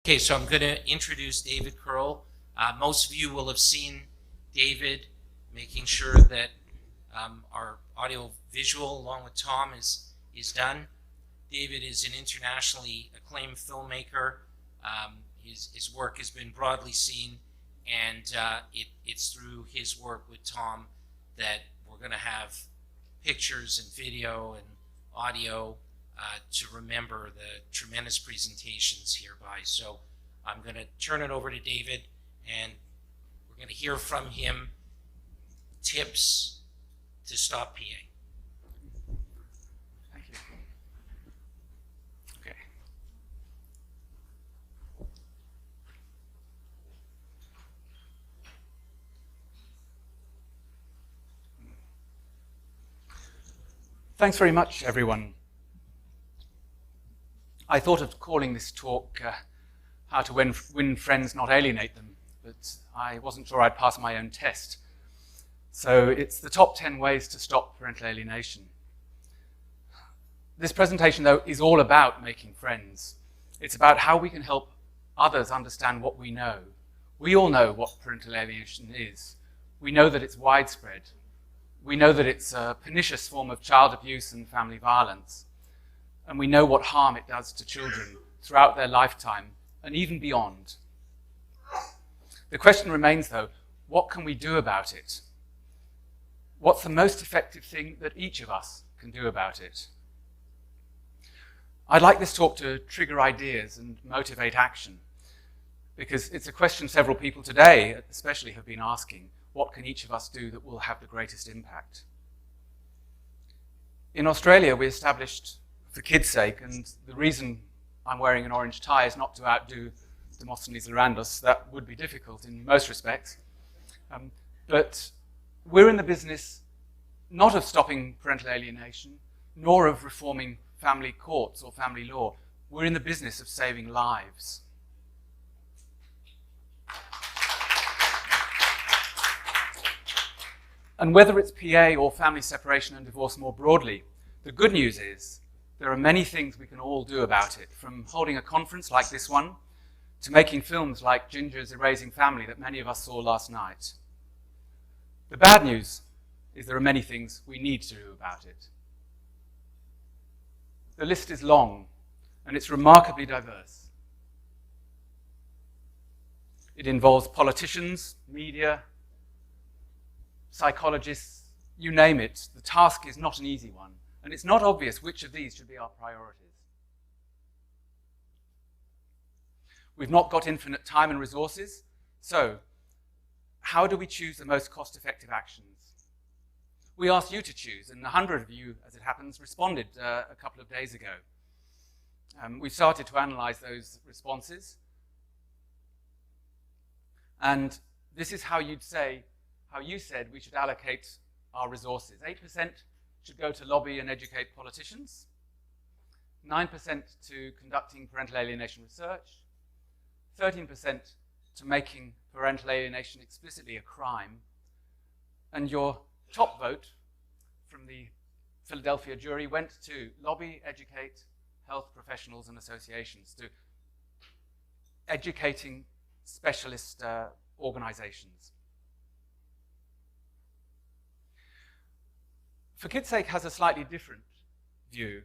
Okay, so I'm going to introduce David Curl. Most of you will have seen David making sure that our audio visual along with Tom is done. David is an internationally acclaimed filmmaker. His work has been broadly seen, and it's through his work with Tom that we're going to have pictures and video and audio to remember the tremendous presentations hereby. So I'm going to turn it over to David, and we're going to hear from him tips to stop PA. Thank you. Okay. Thanks very much, everyone. I thought of calling this talk How to Win Friends, Not Alienate Them, but I wasn't sure I'd pass my own test. So it's the top 10 ways to stop parental alienation. This presentation, though, is all about making friends. It's about how we can help others understand what we know. We all know what parental alienation is. We know that it's widespread. We know that it's a pernicious form of child abuse and family violence. And we know what harm it does to children throughout their lifetime and even beyond. The question remains, though, what can we do about it? What's the most effective thing that each of us can do about it? I'd like this talk to trigger ideas and motivate action, because it's a question several people today especially have been asking. What can each of us do that will have the greatest impact? In Australia, we established For Kids' Sake, and the reason I'm wearing an orange tie is not to outdo Demosthenes around us. That would be difficult in most respects. But we're in the business not of stopping parental alienation, nor of reforming family courts or family law. We're in the business of saving lives. And whether it's PA or family separation and divorce more broadly, the good news is there are many things we can all do about it, from holding a conference like this one to making films like Ginger's Erasing Family that many of us saw last night. The bad news is there are many things we need to do about it. The list is long, and it's remarkably diverse. It involves politicians, media, psychologists, you name it. The task is not an easy one, and it's not obvious which of these should be our priorities. We've not got infinite time and resources, so how do we choose the most cost-effective actions? We asked you to choose, and 100 of you, as it happens, responded a couple of days ago. We've started to analyze those responses, and this is how you said we should allocate our resources. 8% should go to lobby and educate politicians, 9% to conducting parental alienation research, 13% to making parental alienation explicitly a crime, and your top vote from the Philadelphia jury went to lobby, educate, health professionals and associations, to educating specialist organizations. For Kids' Sake has a slightly different view,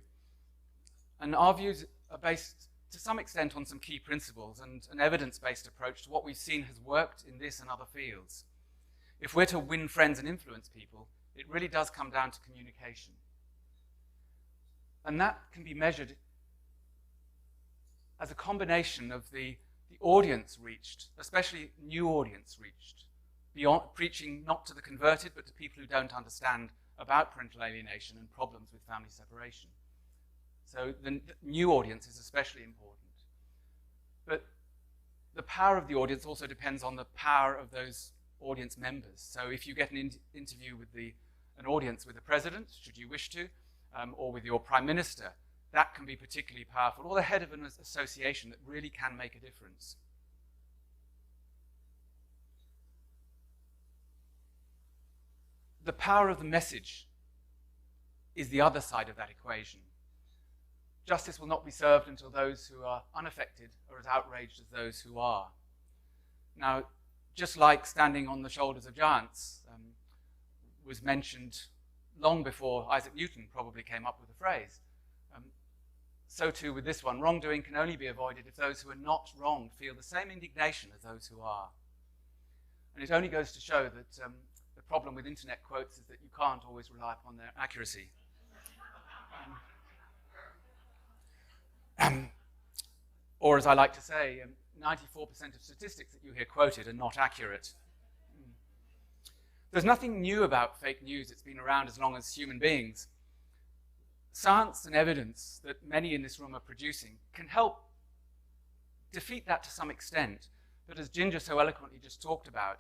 and our views are based to some extent on some key principles and an evidence-based approach to what we've seen has worked in this and other fields. If we're to win friends and influence people, it really does come down to communication. And that can be measured as a combination of the audience reached, especially new audience reached, beyond preaching not to the converted, but to people who don't understand about parental alienation and problems with family separation. So the new audience is especially important. But the power of the audience also depends on the power of those audience members. So if you get an interview with an audience with the president, should you wish to, or with your prime minister, that can be particularly powerful, or the head of an association that really can make a difference. The power of the message is the other side of that equation. justice will not be served until those who are unaffected are as outraged as those who are. Now, just like standing on the shoulders of giants was mentioned long before Isaac Newton probably came up with the phrase, so too with this one. Wrongdoing can only be avoided if those who are not wronged feel the same indignation as those who are. And it only goes to show that the problem with internet quotes is that you can't always rely upon their accuracy. Or as I like to say, 94% of statistics that you hear quoted are not accurate. There's nothing new about fake news. It's been around as long as human beings. Science and evidence that many in this room are producing can help defeat that to some extent. But as Ginger so eloquently just talked about,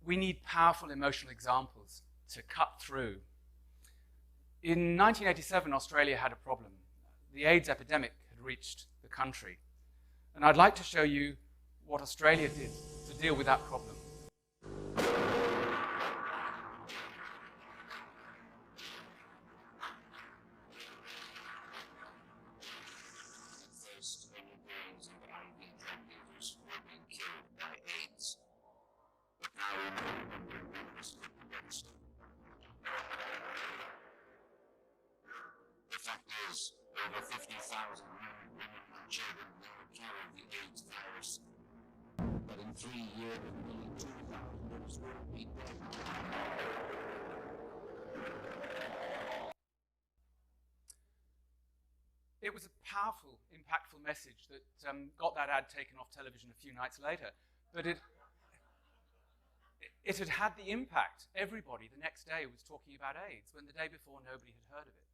we need powerful emotional examples to cut through. In 1987, Australia had a problem. The AIDS epidemic had reached the country. And I'd like to show you what Australia did to deal with that problem. First, Europeans and IV drug users were being killed by AIDS. But now we know what's against them. The fact is, over 50,000 men, women, and children were cured of the AIDS virus. But in 3 years, nearly 2,000 of us will be dead. It was a powerful, impactful message that got that ad taken off television a few nights later. But it had had the impact. Everybody the next day was talking about AIDS, when the day before nobody had heard of it.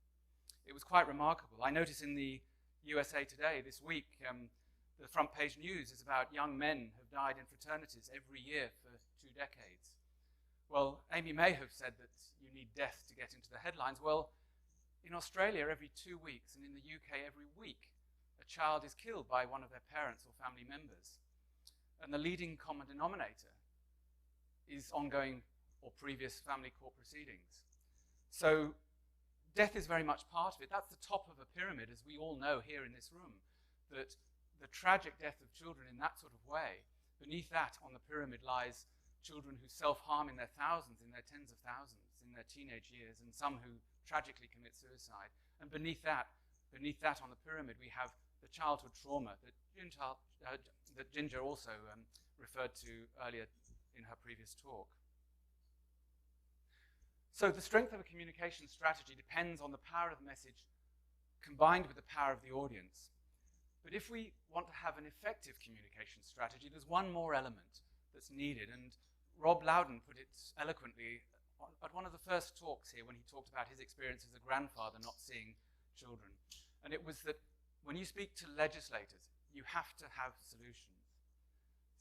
It was quite remarkable. I notice in the USA Today this week, the front page news is about young men who have died in fraternities every year for 2 decades. Well, Amy may have said that you need death to get into the headlines. Well, in Australia, every 2 weeks, and in the UK, every week, a child is killed by one of their parents or family members. And the leading common denominator is ongoing or previous family court proceedings. So death is very much part of it. That's the top of a pyramid, as we all know here in this room, that the tragic death of children in that sort of way, beneath that on the pyramid lies children who self-harm in their thousands, in their tens of thousands, in their teenage years, and some who tragically commit suicide. And beneath that on the pyramid, we have the childhood trauma that Ginger also referred to earlier in her previous talk. So the strength of a communication strategy depends on the power of the message combined with the power of the audience. But if we want to have an effective communication strategy, there's one more element that's needed. And Rob Loudon put it eloquently at one of the first talks here when he talked about his experience as a grandfather not seeing children. And it was that when you speak to legislators, you have to have solutions.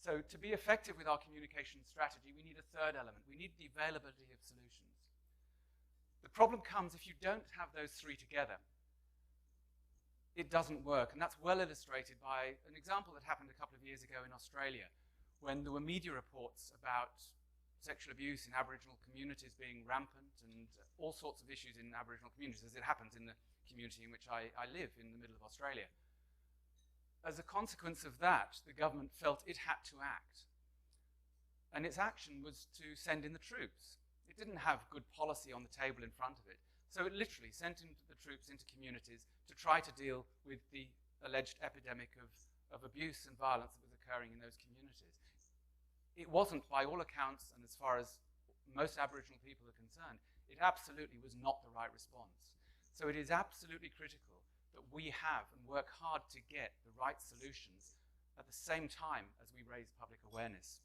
So to be effective with our communication strategy, we need a third element. We need the availability of solutions. The problem comes if you don't have those three together. It doesn't work. And that's well illustrated by an example that happened a couple of years ago in Australia, when there were media reports about sexual abuse in Aboriginal communities being rampant and all sorts of issues in Aboriginal communities, as it happens in the community in which I live in the middle of Australia. As a consequence of that, the government felt it had to act. And its action was to send in the troops. It didn't have good policy on the table in front of it. So it literally sent in the troops into communities to try to deal with the alleged epidemic of abuse and violence that was occurring in those communities. It wasn't, by all accounts, and as far as most Aboriginal people are concerned, it absolutely was not the right response. So it is absolutely critical that we have and work hard to get the right solutions at the same time as we raise public awareness.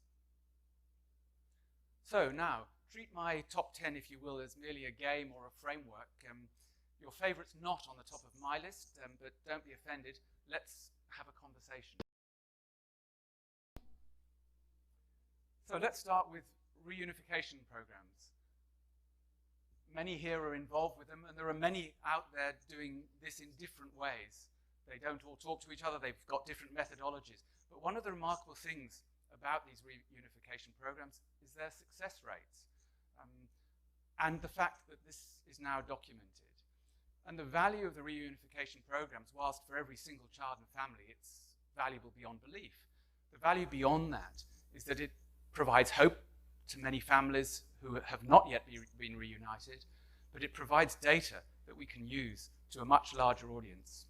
So now, treat my top 10, if you will, as merely a game or a framework. Your favorite's not on the top of my list, but don't be offended. Let's have a conversation. So let's start with reunification programs. Many here are involved with them, and there are many out there doing this in different ways. They don't all talk to each other, they've got different methodologies. But one of the remarkable things about these reunification programs is their success rates, and the fact that this is now documented. And the value of the reunification programs, whilst for every single child and family it's valuable beyond belief, the value beyond that is that it provides hope to many families who have not yet been reunited, but it provides data that we can use to a much larger audience.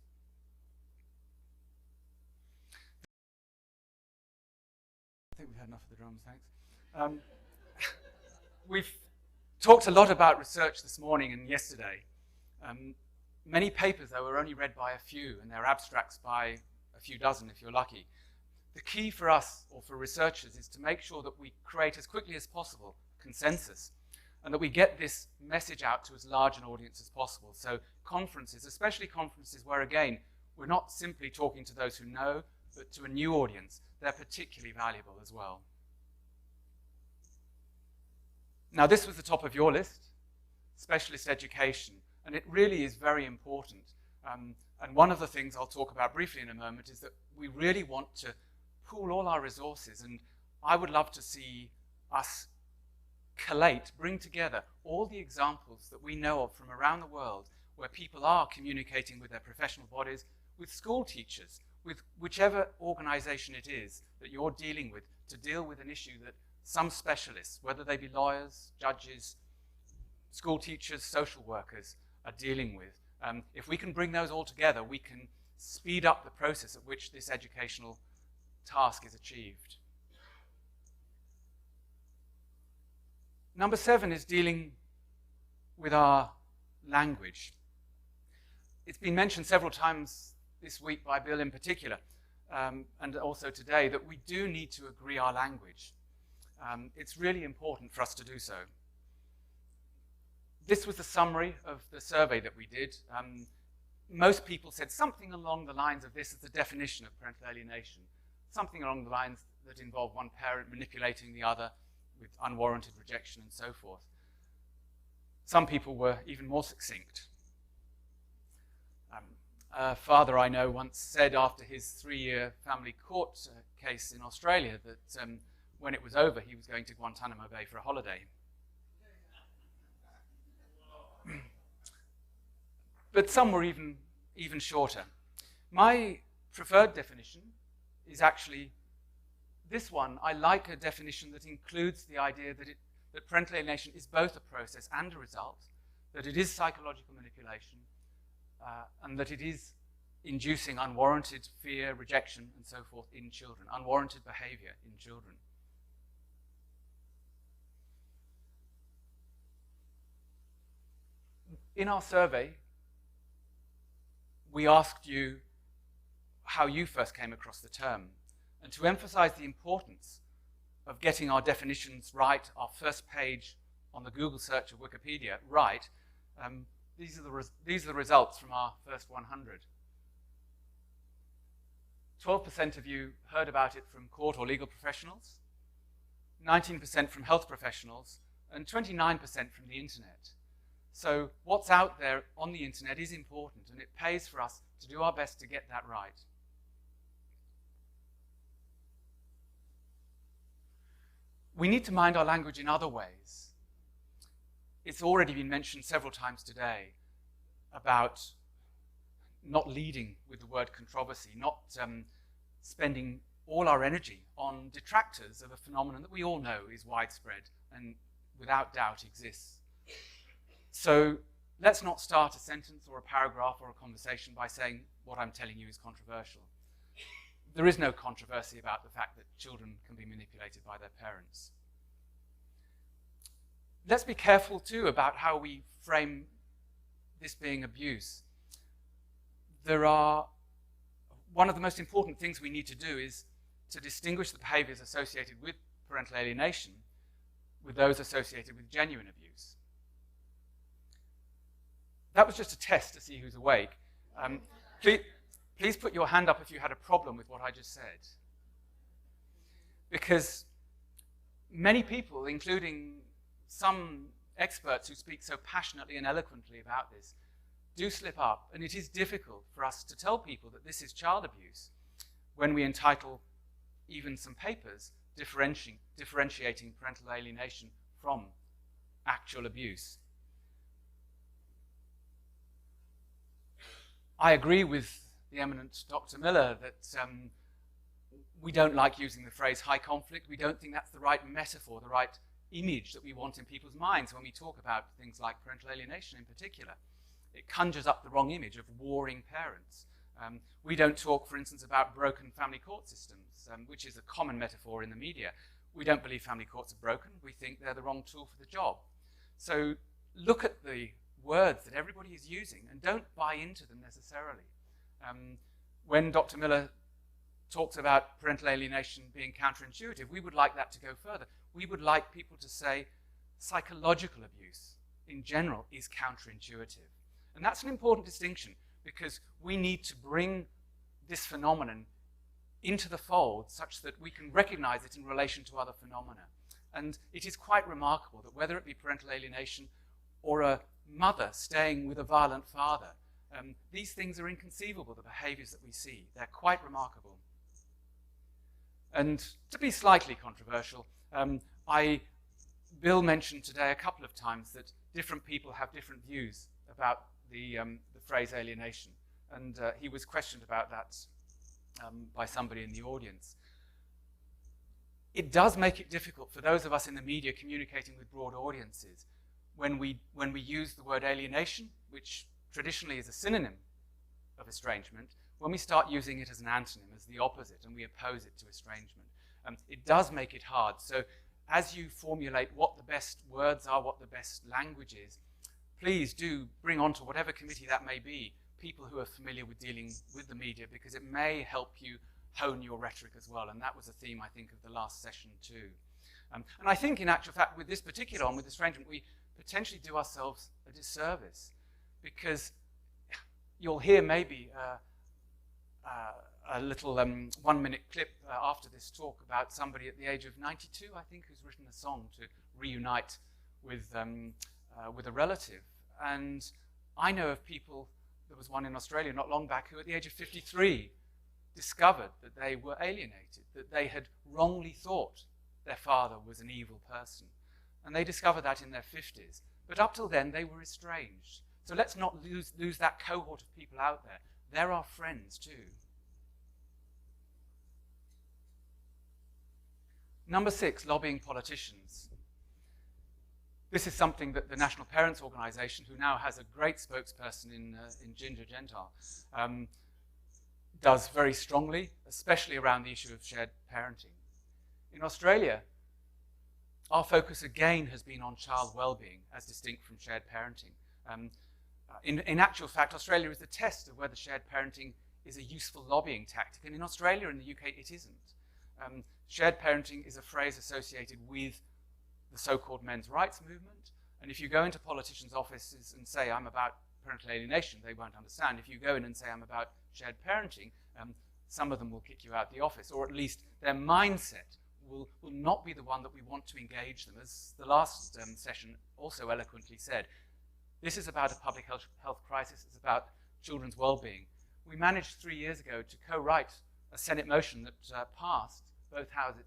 I think we've had enough of the drums, thanks. We've talked a lot about research this morning and yesterday. Many papers, though, are only read by a few, and they're abstracts by a few dozen if you're lucky. The key for us, or for researchers, is to make sure that we create as quickly as possible consensus, and that we get this message out to as large an audience as possible. So conferences, especially conferences where, again, we're not simply talking to those who know, but to a new audience, they're particularly valuable as well. Now, this was the top of your list, specialist education, and it really is very important. And one of the things I'll talk about briefly in a moment is that we really want to pool all our resources, and I would love to see us collate, bring together all the examples that we know of from around the world where people are communicating with their professional bodies, with school teachers, with whichever organization it is that you're dealing with, to deal with an issue that some specialists, whether they be lawyers, judges, school teachers, social workers, are dealing with. If we can bring those all together, we can speed up the process at which this educational task is achieved. Number 7 is dealing with our language. It's been mentioned several times this week by Bill in particular, and also today, that we do need to agree our language. It's really important for us to do so. This was the summary of the survey that we did. Most people said something along the lines of this is the definition of parental alienation, something along the lines that involve one parent manipulating the other with unwarranted rejection and so forth. Some people were even more succinct. A father I know once said after his 3-year family court case in Australia that when it was over, he was going to Guantanamo Bay for a holiday. But some were even shorter. My preferred definition is actually this one. I like a definition that includes the idea that parental alienation is both a process and a result, that it is psychological manipulation, and that it is inducing unwarranted fear, rejection, and so forth in children, unwarranted behavior in children. In our survey, we asked you how you first came across the term, and to emphasize the importance of getting our definitions right, our first page on the Google search of Wikipedia right, these are the results from our first 100. 12% of you heard about it from court or legal professionals, 19% from health professionals, and 29% from the internet. So what's out there on the internet is important, and it pays for us to do our best to get that right. We need to mind our language in other ways. It's already been mentioned several times today about not leading with the word controversy, not spending all our energy on detractors of a phenomenon that we all know is widespread and without doubt exists. So let's not start a sentence or a paragraph or a conversation by saying what I'm telling you is controversial. There is no controversy about the fact that children can be manipulated by their parents. Let's be careful too about how we frame this being abuse. One of the most important things we need to do is to distinguish the behaviors associated with parental alienation with those associated with genuine abuse. That was just a test to see who's awake. Please put your hand up if you had a problem with what I just said. Because many people, including some experts who speak so passionately and eloquently about this, do slip up, and it is difficult for us to tell people that this is child abuse when we entitle even some papers differentiating parental alienation from actual abuse. I agree with the eminent Dr. Miller that we don't like using the phrase high conflict. We don't think that's the right metaphor, the right image that we want in people's minds when we talk about things like parental alienation in particular. It conjures up the wrong image of warring parents. We don't talk, for instance, about broken family court systems, which is a common metaphor in the media. We don't believe family courts are broken. We think they're the wrong tool for the job. So look at the words that everybody is using and don't buy into them necessarily. When Dr. Miller talks about parental alienation being counterintuitive, we would like that to go further. We would like people to say psychological abuse in general is counterintuitive. And that's an important distinction because we need to bring this phenomenon into the fold such that we can recognize it in relation to other phenomena. And it is quite remarkable that whether it be parental alienation or a mother staying with a violent father, these things are inconceivable, the behaviors that we see. They're quite remarkable. And to be slightly controversial, Bill mentioned today a couple of times that different people have different views about the phrase alienation. And he was questioned about that by somebody in the audience. It does make it difficult for those of us in the media communicating with broad audiences when we use the word alienation, which traditionally is a synonym of estrangement, when we start using it as an antonym, as the opposite, and we oppose it to estrangement. It does make it hard. So as you formulate what the best words are, what the best language is, please do bring onto whatever committee that may be people who are familiar with dealing with the media, because it may help you hone your rhetoric as well. And that was a theme, I think, of the last session too. And I think, in actual fact, with this particular one, with estrangement, we potentially do ourselves a disservice, because you'll hear maybe a little 1-minute clip after this talk about somebody at the age of 92, I think, who's written a song to reunite with a relative. And I know of people, there was one in Australia not long back, who at the age of 53 discovered that they were alienated, that they had wrongly thought their father was an evil person. And they discovered that in their 50s. But up till then, they were estranged. So let's not lose that cohort of people out there. They're our friends too. Number 6, lobbying politicians. This is something that the National Parents Organization, who now has a great spokesperson in Ginger Gentile, does very strongly, especially around the issue of shared parenting. In Australia, our focus again has been on child well-being as distinct from shared parenting. In actual fact, Australia is the test of whether shared parenting is a useful lobbying tactic. And in Australia and the UK, it isn't. Shared parenting is a phrase associated with the so-called men's rights movement. And if you go into politicians' offices and say, I'm about parental alienation, they won't understand. If you go in and say, I'm about shared parenting, some of them will kick you out the office, or at least their mindset will not be the one that we want to engage them. As the last session also eloquently said, this is about a public health crisis. It's about children's well-being. We managed 3 years ago to co-write a Senate motion that passed both houses,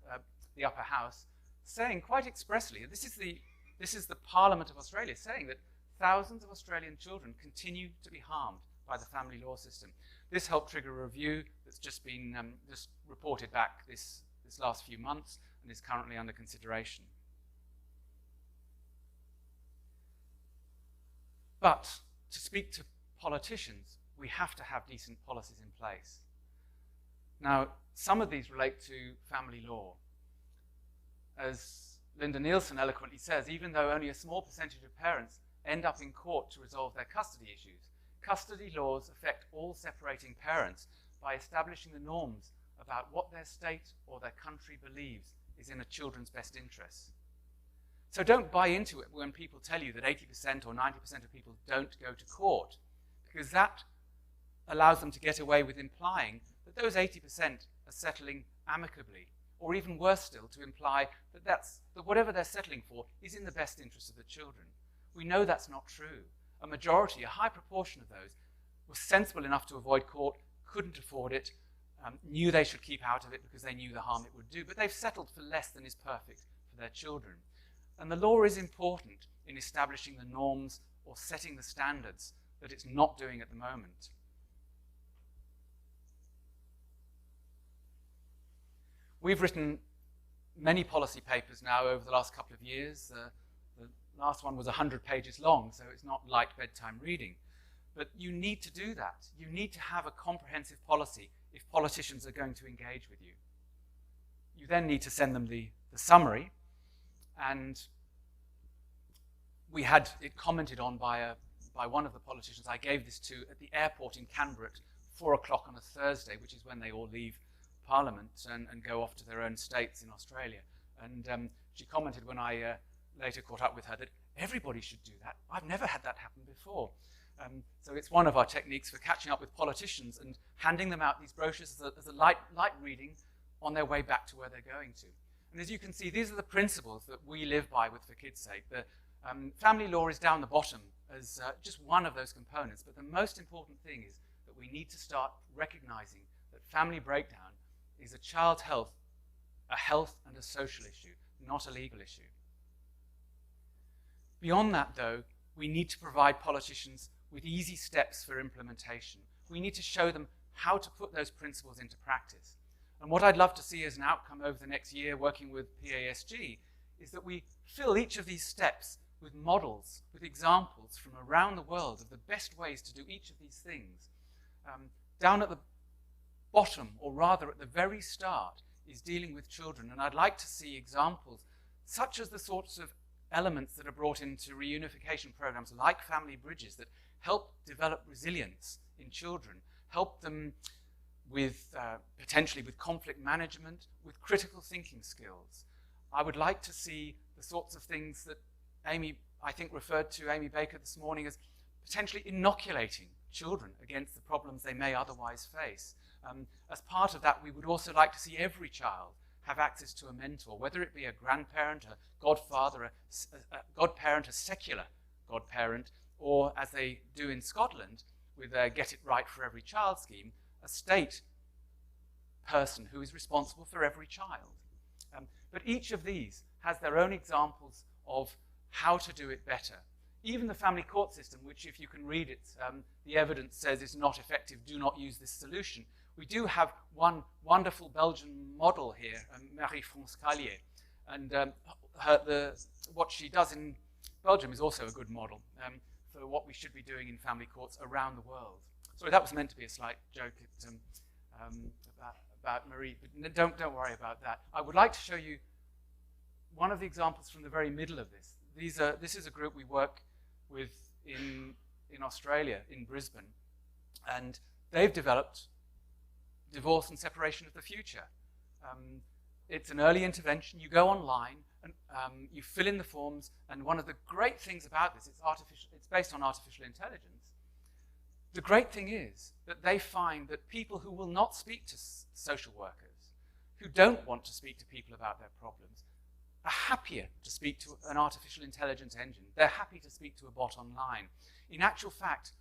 the upper house, saying quite expressly, this is the Parliament of Australia saying that thousands of Australian children continue to be harmed by the family law system. This helped trigger a review that's just been just reported back this last few months and is currently under consideration. But to speak to politicians, we have to have decent policies in place. Now, some of these relate to family law. As Linda Nielsen eloquently says, even though only a small percentage of parents end up in court to resolve their custody issues, custody laws affect all separating parents by establishing the norms about what their state or their country believes is in a children's best interests. So don't buy into it when people tell you that 80% or 90% of people don't go to court, because that allows them to get away with implying that those 80% are settling amicably, or even worse still, to imply that whatever they're settling for is in the best interest of the children. We know that's not true. A majority, a high proportion of those, were sensible enough to avoid court, couldn't afford it, knew they should keep out of it because they knew the harm it would do, but they've settled for less than is perfect for their children. And the law is important in establishing the norms or setting the standards that it's not doing at the moment. We've written many policy papers now over the last couple of years. The last one was 100 pages long, so it's not light bedtime reading. But you need to do that. You need to have a comprehensive policy if politicians are going to engage with you. You then need to send them the summary, and we had it commented on by one of the politicians I gave this to at the airport in Canberra at 4 o'clock on a Thursday, which is when they all leave Parliament and go off to their own states in Australia. And she commented when I later caught up with her that everybody should do that. I've never had that happen before. So it's one of our techniques for catching up with politicians and handing them out these brochures as a light reading on their way back to where they're going to. And as you can see, these are the principles that we live by with For Kids' Sake. The family law is down the bottom as just one of those components, but the most important thing is that we need to start recognizing that family breakdown is a child's health and a social issue, not a legal issue. Beyond that, though, we need to provide politicians with easy steps for implementation. We need to show them how to put those principles into practice. And what I'd love to see as an outcome over the next year working with PASG is that we fill each of these steps with models, with examples from around the world of the best ways to do each of these things. Down at the bottom, or rather at the very start, is dealing with children. And I'd like to see examples such as the sorts of elements that are brought into reunification programs like Family Bridges that help develop resilience in children, help them with potentially with conflict management, with critical thinking skills. I would like to see the sorts of things that Amy, I think, referred to Amy Baker this morning as potentially inoculating children against the problems they may otherwise face. As part of that, we would also like to see every child have access to a mentor, whether it be a grandparent, a godfather, a godparent, a secular godparent, or as they do in Scotland with their Get It Right for Every Child scheme, a state person who is responsible for every child. But each of these has their own examples of how to do it better. Even the family court system, which if you can read it, the evidence says is not effective, do not use this solution. We do have one wonderful Belgian model here, Marie-France Callier, and what she does in Belgium is also a good model for what we should be doing in family courts around the world. Sorry, that was meant to be a slight joke about Marie, but don't worry about that. I would like to show you one of the examples from the very middle of this. This is a group we work with in Australia, in Brisbane, and they've developed divorce and separation of the future. It's an early intervention. You go online and you fill in the forms, and one of the great things about this, it's based on artificial intelligence. The great thing is that they find that people who will not speak to social workers, who don't want to speak to people about their problems, are happier to speak to an artificial intelligence engine. They're happy to speak to a bot online. In actual fact,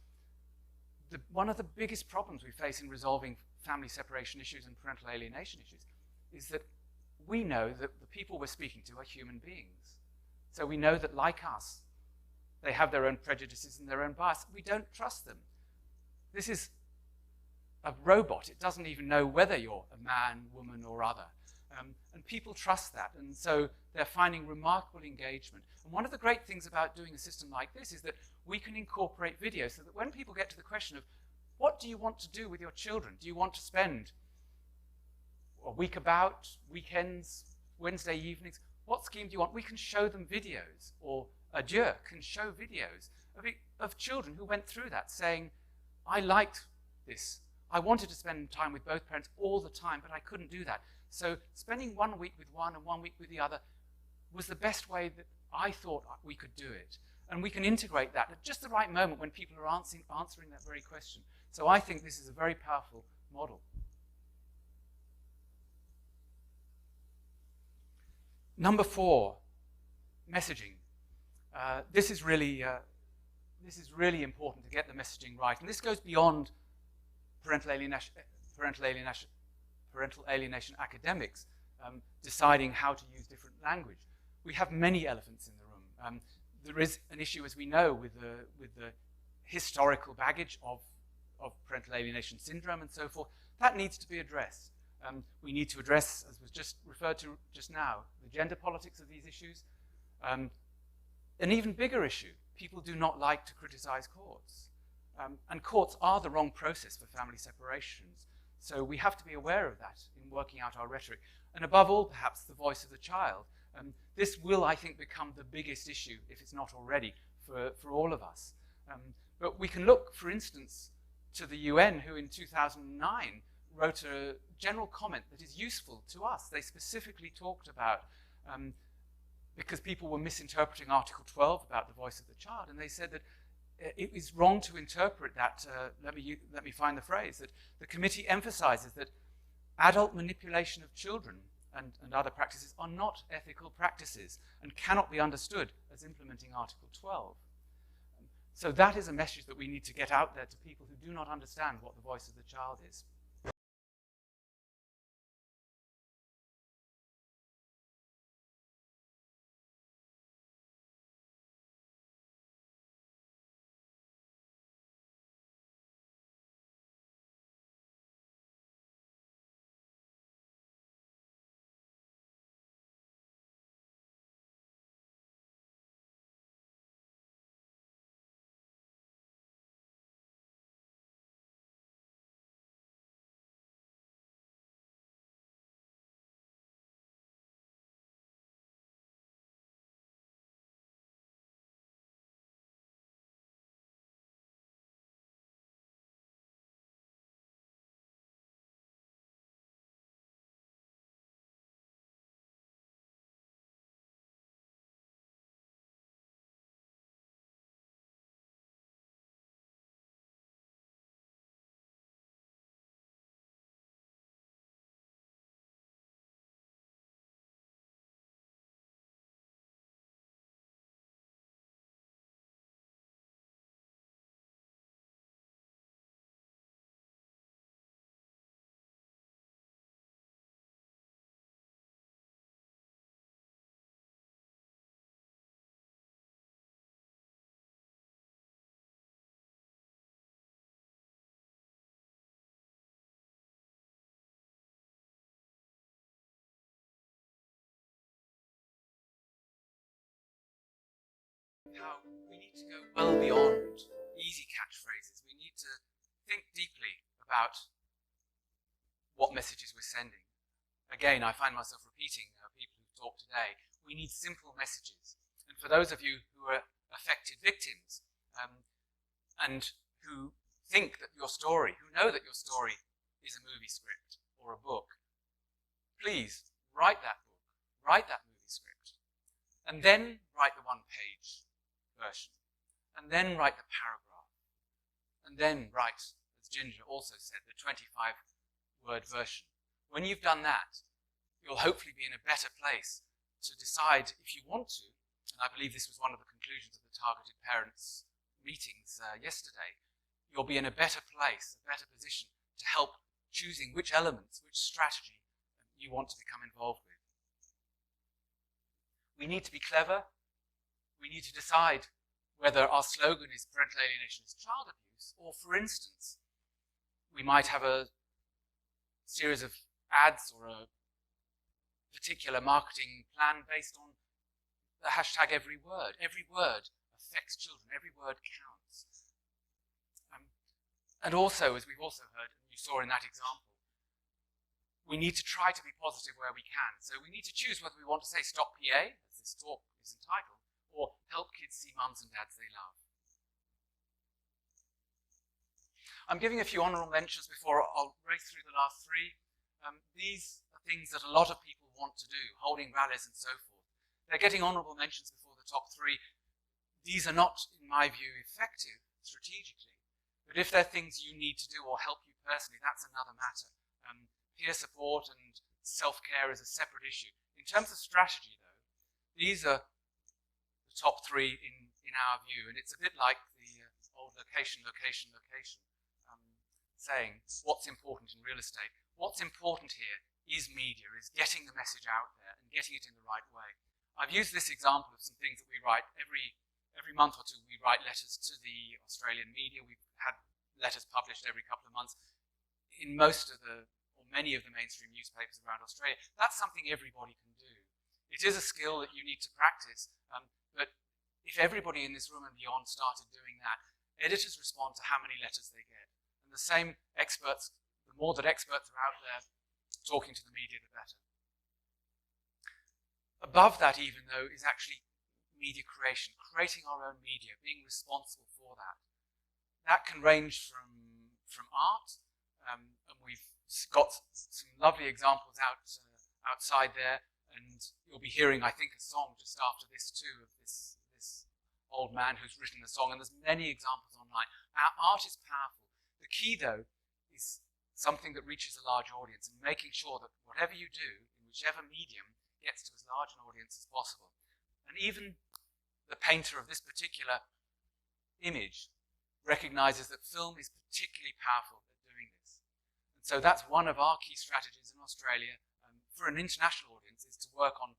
one of the biggest problems we face in resolving family separation issues and parental alienation issues is that we know that the people we're speaking to are human beings. So we know that, like us, they have their own prejudices and their own bias. We don't trust them. This is a robot. It doesn't even know whether you're a man, woman, or other. And people trust that, and so they're finding remarkable engagement. And one of the great things about doing a system like this is that we can incorporate video so that when people get to the question of what do you want to do with your children? Do you want to spend a week about, weekends, Wednesday evenings? What scheme do you want? We can show them videos, or Adieu can show videos of children who went through that saying, I liked this. I wanted to spend time with both parents all the time, but I couldn't do that. So spending 1 week with one and 1 week with the other was the best way that I thought we could do it. And we can integrate that at just the right moment when people are answering that very question. So I think this is a very powerful model. Number 4, messaging. This is really important to get the messaging right. And this goes beyond parental alienation academics deciding how to use different language. We have many elephants in the room. There is an issue, as we know, with the historical baggage of parental alienation syndrome and so forth. That needs to be addressed. We need to address, as was just referred to just now, the gender politics of these issues. An even bigger issue, people do not like to criticize courts. And courts are the wrong process for family separations. So we have to be aware of that in working out our rhetoric. And above all, perhaps, the voice of the child. This will, I think, become the biggest issue, if it's not already, for all of us. But we can look, for instance, to the UN, who in 2009 wrote a general comment that is useful to us. They specifically talked about, because people were misinterpreting Article 12 about the voice of the child, and they said that it is wrong to interpret that, let me find the phrase, that the committee emphasizes that adult manipulation of children and other practices are not ethical practices and cannot be understood as implementing Article 12. So that is a message that we need to get out there to people who do not understand what the voice of the child is. How we need to go well beyond easy catchphrases. We need to think deeply about what messages we're sending. Again, I find myself repeating people who've talked today. We need simple messages. And for those of you who are affected victims and who think that your story, who know that your story is a movie script or a book, please write that book, write that movie script, and then write the one-page version, and then write the paragraph, and then write, as Ginger also said, the 25-word version. When you've done that, you'll hopefully be in a better place to decide if you want to, and I believe this was one of the conclusions of the targeted parents meetings yesterday, you'll be in a better place, a better position to help choosing which elements, which strategy you want to become involved with. We need to be clever. We need to decide whether our slogan is parental alienation is child abuse, or for instance, we might have a series of ads or a particular marketing plan based on the hashtag every word. Every word affects children. Every word counts. And also, as we've also heard, and you saw in that example, we need to try to be positive where we can. So we need to choose whether we want to say stop PA, as this talk is entitled, or help kids see mums and dads they love. I'm giving a few honourable mentions before I'll race through the last three. These are things that a lot of people want to do, holding rallies and so forth. They're getting honourable mentions before the top three. These are not, in my view, effective strategically. But if they're things you need to do or help you personally, that's another matter. Peer support and self-care is a separate issue. In terms of strategy, though, these are the top three in our view, and it's a bit like the old location saying, what's important in real estate? What's important here is media, is getting the message out there and getting it in the right way. I've used this example of some things that we write every month or two. We write letters to the Australian media. We've had letters published every couple of months. In most of the, or many of the mainstream newspapers around Australia. That's something everybody can do. It is a skill that you need to practice, but if everybody in this room and beyond started doing that, editors respond to how many letters they get. And the same experts, the more that experts are out there talking to the media, the better. Above that even, though, is actually media creation, creating our own media, being responsible for that. That can range from art, and we've got some lovely examples outside there, and you'll be hearing, I think, a song just after this too, of this old man who's written a song, and there's many examples online. Our art is powerful. The key, though, is something that reaches a large audience, and making sure that whatever you do, in whichever medium, gets to as large an audience as possible. And even the painter of this particular image recognizes that film is particularly powerful at doing this. And so that's one of our key strategies in Australia for an international audience, is to work on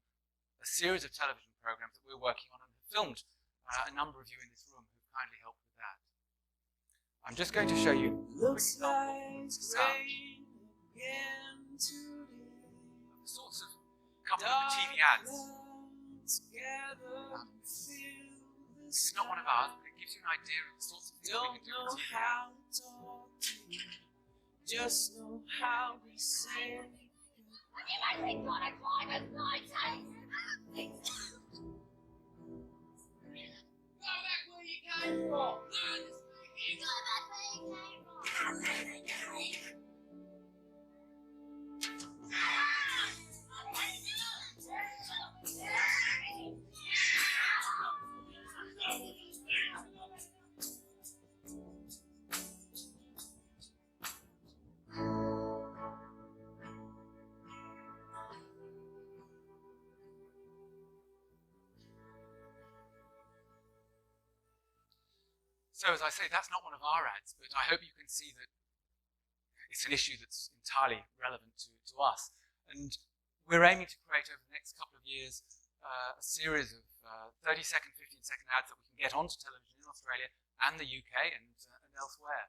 a series of television programs that we're working on, and have filmed a number of you in this room who've kindly helped with that. I'm just going to show you a quick example of sound. The sorts of couple of the TV ads. This is not one of ours, but it gives you an idea of the sorts of things we can do with TV ads. Just know how we say. So, as I say, that's not one of our ads, but I hope you can see that it's an issue that's entirely relevant to us. And we're aiming to create over the next couple of years a series of 30-second, 15-second ads that we can get onto television in Australia and the UK and elsewhere,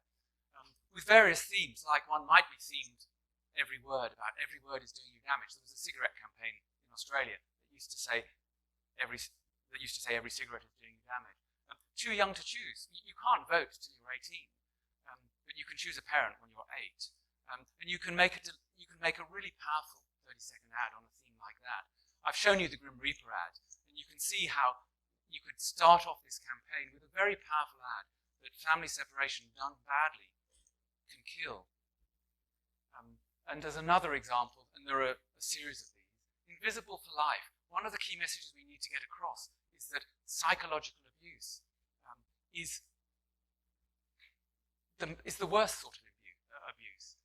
with various themes, like one might be themed every word, about every word is doing you damage. There was a cigarette campaign in Australia that used to say every cigarette is doing you damage. Too young to choose. You can't vote till you're 18, but you can choose a parent when you're 8, and you can make a really powerful 30-second ad on a theme like that. I've shown you the Grim Reaper ad, and you can see how you could start off this campaign with a very powerful ad that family separation done badly can kill. And there's another example, and there are a series of these. Invisible for Life. One of the key messages we need to get across is that psychological abuse is the worst sort of abuse.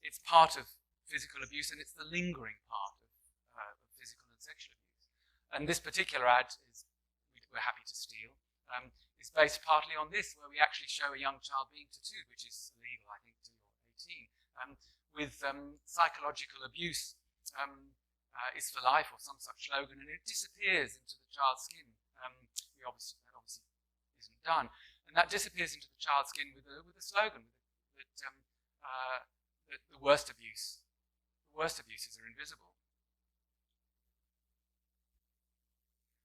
It's part of physical abuse, and it's the lingering part of physical and sexual abuse. And this particular ad we're happy to steal, is based partly on this, where we actually show a young child being tattooed, which is illegal, I think, till you're 18, with psychological abuse is for life, or some such slogan, and it disappears into the child's skin. That obviously isn't done, and that disappears into the child's skin with a slogan that the worst abuses are invisible.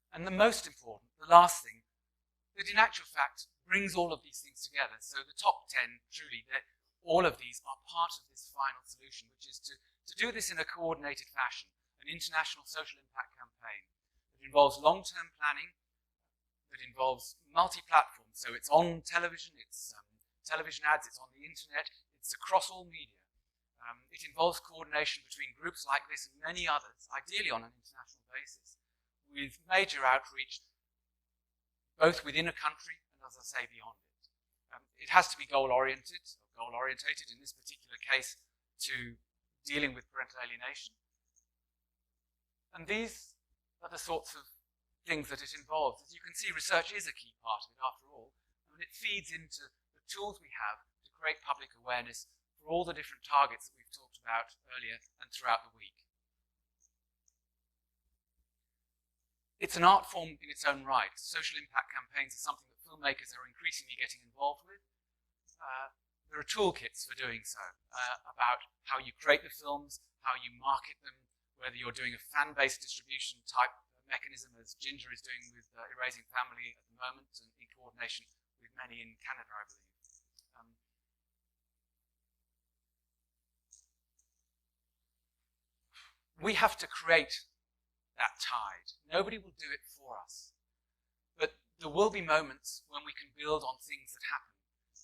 And the most important, the last thing, that in actual fact brings all of these things together. So the top 10, truly, all of these are part of this final solution, which is to do this in a coordinated fashion, an international social impact campaign that involves long-term planning, that involves multi-platform. So it's on television, it's television ads, it's on the internet, it's across all media. It involves coordination between groups like this and many others, ideally on an international basis, with major outreach both within a country and, as I say, beyond it. It has to be goal-oriented, or goal-orientated in this particular case, to dealing with parental alienation. And these are the sorts of things that it involves. As you can see, research is a key part of it after all, and it feeds into the tools we have to create public awareness for all the different targets that we've talked about earlier and throughout the week. It's an art form in its own right. Social impact campaigns are something that filmmakers are increasingly getting involved with. there are toolkits for doing so, about how you create the films, how you market them, whether you're doing a fan-based distribution type mechanism as Ginger is doing with Erasing Family at the moment, and in coordination with many in Canada, I believe. We have to create that tide. Nobody will do it for us. But there will be moments when we can build on things that happen.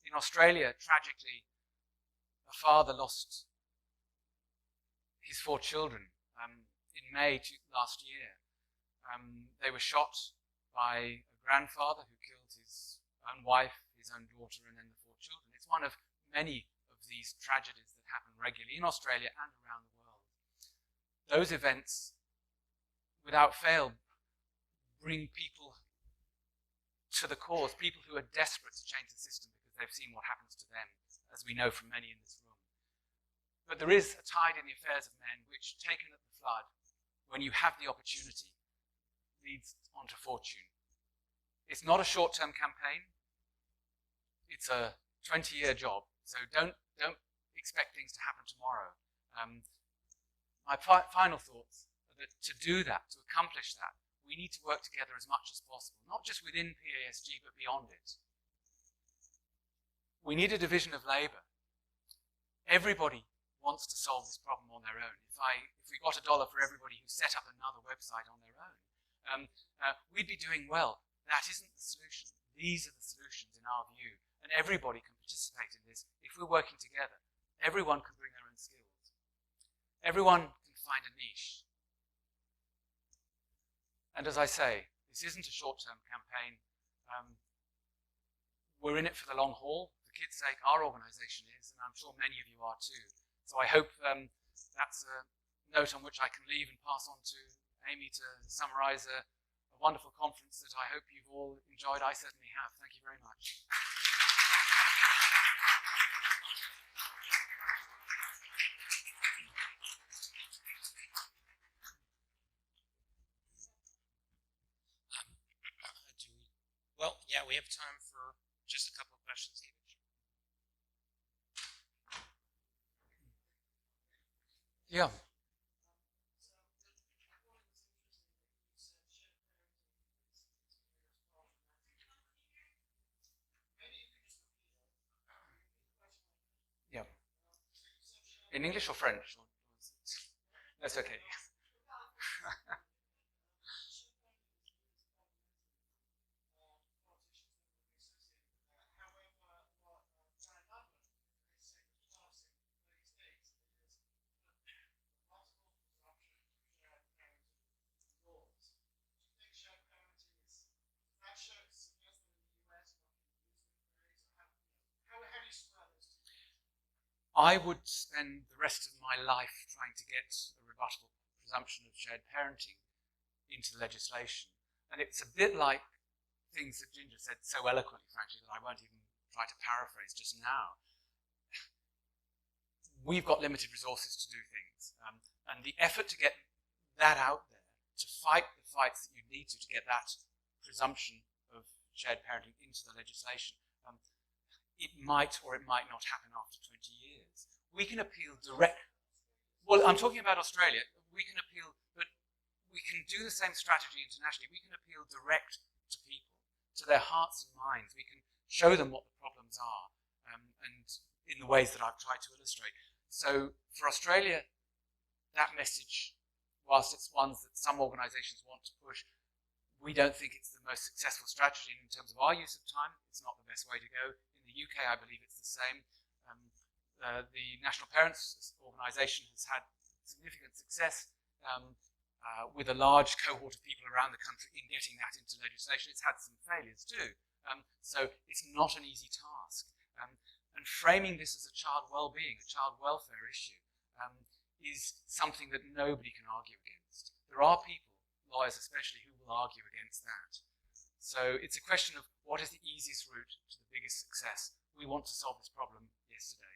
In Australia, tragically, a father lost his 4 children in May last year. They were shot by a grandfather who killed his own wife, his own daughter, and then the 4 children. It's one of many of these tragedies that happen regularly in Australia and around the world. Those events, without fail, bring people to the cause, people who are desperate to change the system because they've seen what happens to them, as we know from many in this room. But there is a tide in the affairs of men which, taken at the flood, when you have the opportunity, leads onto fortune. It's not a short-term campaign. It's a 20-year job. So don't expect things to happen tomorrow. My final thoughts are that to do that, to accomplish that, we need to work together as much as possible, not just within PASG, but beyond it. We need a division of labour. Everybody wants to solve this problem on their own. If we got $1 for everybody who set up another website on their own, we'd be doing well. That isn't the solution. These are the solutions in our view, and everybody can participate in this if we're working together. Everyone can bring their own skills. Everyone can find a niche. And as I say, this isn't a short-term campaign. We're in it for the long haul. For kids' sake, our organisation is, and I'm sure many of you are too. So I hope that's a note on which I can leave and pass on to Amy to summarise a wonderful conference that I hope you've all enjoyed. I certainly have. Thank you very much. Well, yeah, we have time for just a couple of questions each. Yeah. Yeah. In English or French? That's okay. I would spend the rest of my life trying to get a rebuttable presumption of shared parenting into legislation. And it's a bit like things that Ginger said so eloquently, frankly, that I won't even try to paraphrase just now. We've got limited resources to do things. And the effort to get that out there, to fight the fights that you need to get that presumption of shared parenting into the legislation, it might or it might not happen after 20 years. We can appeal direct. Well, I'm talking about Australia. We can appeal, but we can do the same strategy internationally. We can appeal direct to people, to their hearts and minds. We can show them what the problems are, and in the ways that I've tried to illustrate. So for Australia, that message, whilst it's ones that some organisations want to push, we don't think it's the most successful strategy in terms of our use of time. It's not the best way to go. In the UK, I believe it's the same. The National Parents Organisation has had significant success with a large cohort of people around the country in getting that into legislation. It's had some failures too. So it's not an easy task. And framing this as a child well-being, a child welfare issue, is something that nobody can argue against. There are people, lawyers especially, who will argue against that. So it's a question of what is the easiest route to the biggest success. We want to solve this problem yesterday.